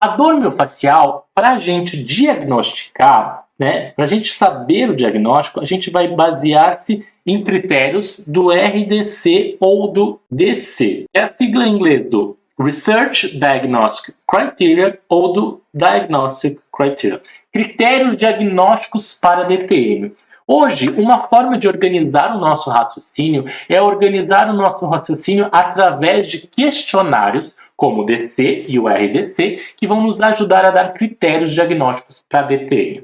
A dor miofascial, para a gente diagnosticar, né, para a gente saber o diagnóstico, a gente vai basear-se em critérios do RDC ou do DC. É a sigla em inglês do Research Diagnostic Criteria ou do Diagnostic Criteria. Critérios diagnósticos para DTM. Hoje, uma forma de organizar o nosso raciocínio é organizar o nosso raciocínio através de questionários, como o DC e o RDC, que vão nos ajudar a dar critérios diagnósticos para DTM.